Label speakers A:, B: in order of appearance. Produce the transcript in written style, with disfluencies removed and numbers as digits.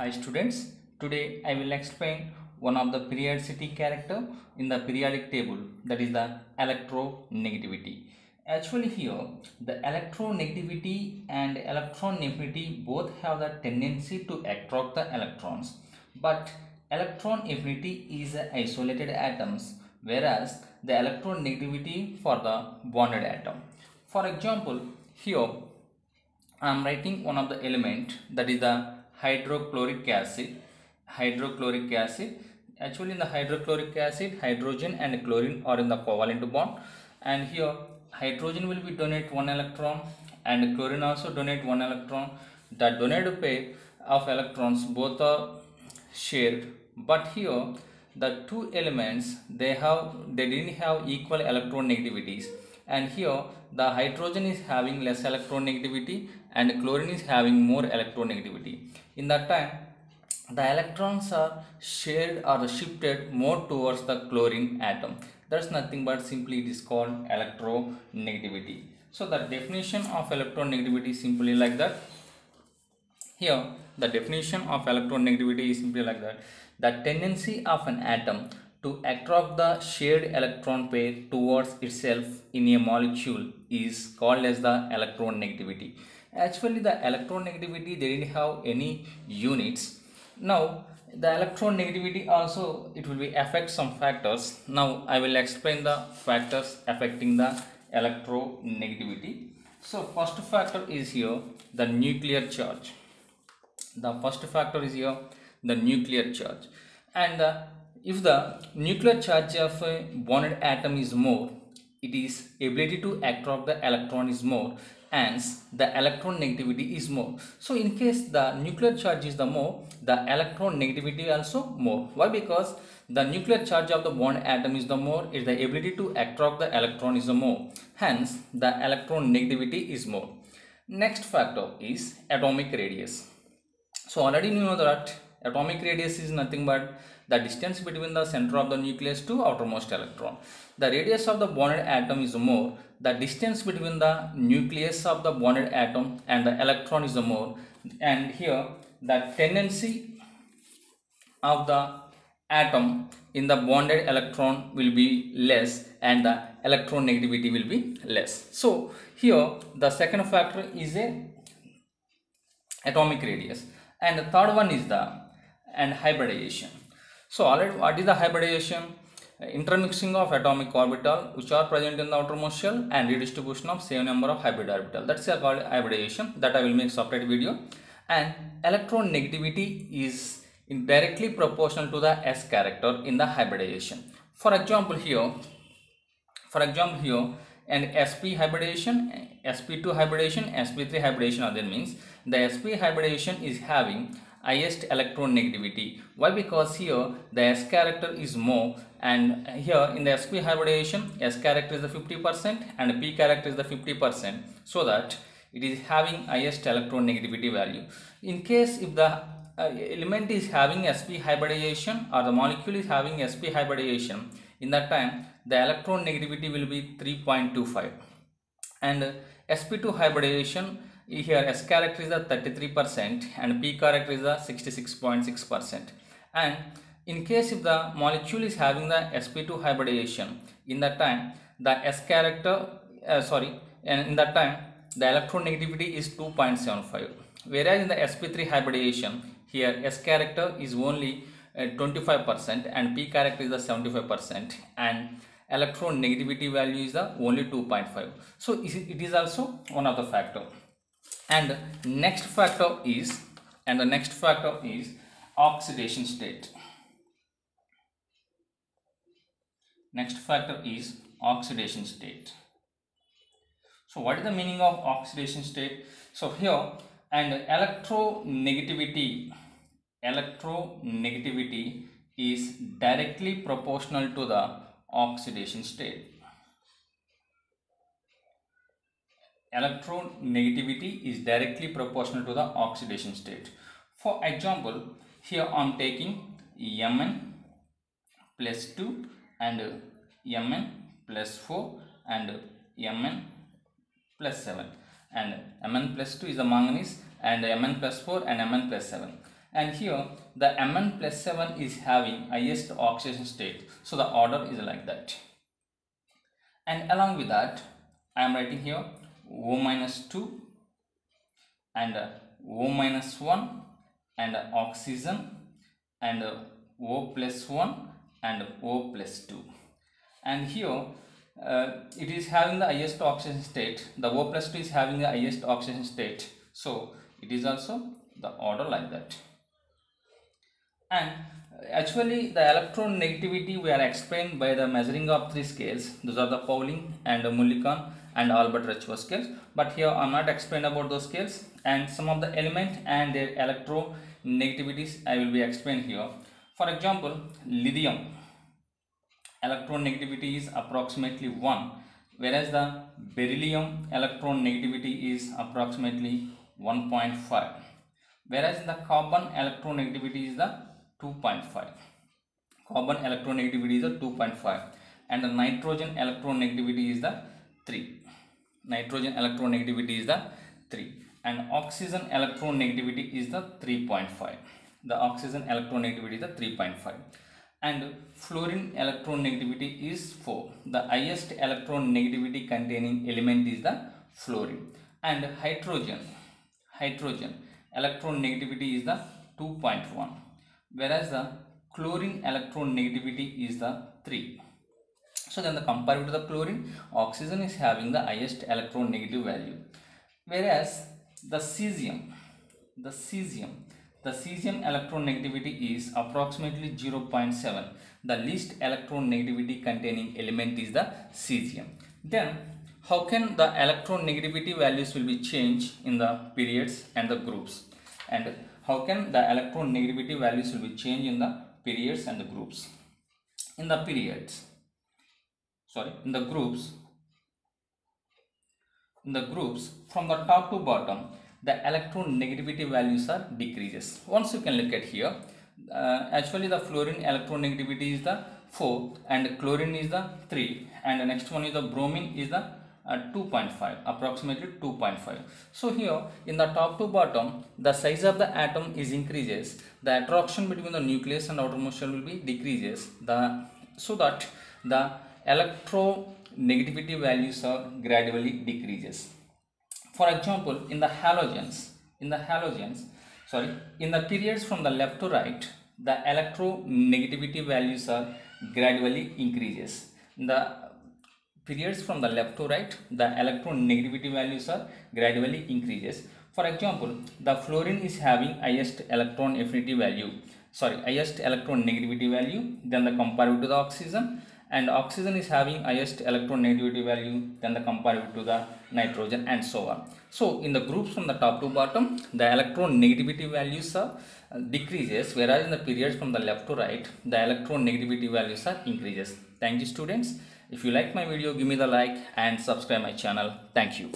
A: Hi students, today I will explain one of the periodicity character in the periodic table, that is the electronegativity. Actually here the electronegativity and electron affinity both have the tendency to attract the electrons, but electron affinity is isolated atoms, whereas the electronegativity for the bonded atom. For example, here I am writing one of the element, that is the hydrochloric acid. Hydrochloric acid. Actually, in the hydrochloric acid, hydrogen and chlorine are in the covalent bond, and here hydrogen will be donate one electron, and chlorine also donate one electron. The donated pair of electrons both are shared, but here the two elements they didn't have equal electronegativities, and here the hydrogen is having less electronegativity and chlorine is having more electronegativity. In that time the electrons are shared or shifted more towards the chlorine atom. That's nothing but simply it is called electronegativity. So the definition of electronegativity is simply like that. Here the definition of electronegativity is simply like that: the tendency of an atom to attract the shared electron pair towards itself in a molecule is called as the electronegativity. Actually the electronegativity, they didn't have any units. Now the electronegativity also, it will be affect some factors. Now I will explain the factors affecting the electronegativity. So first factor is here the nuclear charge. The first factor is here the nuclear charge, and if the nuclear charge of a bonded atom is more, it is ability to attract the electron is more, hence the electron negativity is more. So in case the nuclear charge is the more, the electron negativity also more. Why? Because the nuclear charge of the bond atom is the more, is the ability to attract the electron is the more, hence the electron negativity is more. Next factor is atomic radius. So already you know that atomic radius is nothing but the distance between the center of the nucleus to outermost electron. The radius of the bonded atom is more, the distance between the nucleus of the bonded atom and the electron is more, and here the tendency of the atom in the bonded electron will be less and the electronegativity will be less. So here the second factor is a atomic radius, and the third one is the hybridization. So already what is the hybridization? Intermixing of atomic orbital which are present in the outermost shell and redistribution of same number of hybrid orbital, that's called hybridization. That I will make separate video. And electron negativity is directly proportional to the S character in the hybridization. For example here an sp hybridization, sp2 hybridization, sp3 hybridization, other means the sp hybridization is having highest electron negativity. Why? Because here the s character is more, and here in the sp hybridization s character is the 50% and p character is the 50%, so that it is having highest electron negativity value. In case if the element is having sp hybridization or the molecule is having sp hybridization, in that time the electron negativity will be 3.25, and sp2 hybridization, here s character is the 33% and p character is the 66.6%. and in case if the molecule is having the sp2 hybridization, in that time the s character and in that time the electron negativity is 2.75, whereas in the sp3 hybridization, here s character is only 25% and p character is the 75%, and electron negativity value is the only 2.5. so it is also one of the factor. And next factor is oxidation state. Next factor is oxidation state. So what is the meaning of oxidation state? So here, and electronegativity is directly proportional to the oxidation state. Electronegativity is directly proportional to the oxidation state. For example, here I am taking Mn plus 2 and Mn plus 4 and Mn plus 7, and Mn plus 2 is the manganese and Mn plus 4 and Mn plus 7. and here the Mn plus 7 is having highest oxidation state, so the order is like that. And along with that, I am writing here O minus 2 and O minus 1 and oxygen and O plus 1 and O plus 2. And here it is having the highest oxidation state. The O plus 2 is having the highest oxidation state, so it is also the order like that. And actually the electronegativity we are explained by the measuring of three scales. Those are the Pauling and Mulliken and Albert-Rachel scales, but here I am not explained about those scales, and some of the element and their electronegativities I will be explained here. For example, lithium electronegativity is approximately 1, whereas the beryllium electronegativity is approximately 1.5, whereas the carbon electronegativity is the 2.5. Carbon electronegativity is the 2.5, and the nitrogen electronegativity is the 3. Nitrogen electronegativity is the 3, and oxygen electronegativity is the 3.5. The oxygen electronegativity is the 3.5, and fluorine electronegativity is 4. The highest electronegativity containing element is the fluorine, and hydrogen electronegativity is the 2.1, whereas the chlorine electronegativity is the 3. So then the compared to the chlorine, oxygen is having the highest electronegative value, whereas the cesium electronegativity is approximately 0.7. The least electronegativity containing element is the cesium. Then how can the electronegativity values will be changed in the periods and the groups, and how can the electronegativity values will be changed in the periods and the groups? In the groups from the top to bottom, the electronegativity values are decreases. Once you can look at here, actually the fluorine electronegativity is the 4 and chlorine is the 3, and the next one is the bromine is the 2.5, approximately 2.5. So here in the top to bottom, the size of the atom is increases, the attraction between the nucleus and outermost shell will be decreases, so that the electronegativity values are gradually decreases. For example, in the periods from the left to right, the electronegativity values are gradually increases. In the periods from the left to right, the electronegativity values are gradually increases. For example, the fluorine is having highest electronegativity value than the comparative to the oxygen, and oxygen is having highest electronegativity value than the comparative to the nitrogen, and so on. So in the groups from the top to bottom, the electronegativity values are decreases, whereas in the periods from the left to right, the electronegativity values are increases. Thank you students. If you like my video, give me the like and subscribe my channel. Thank you.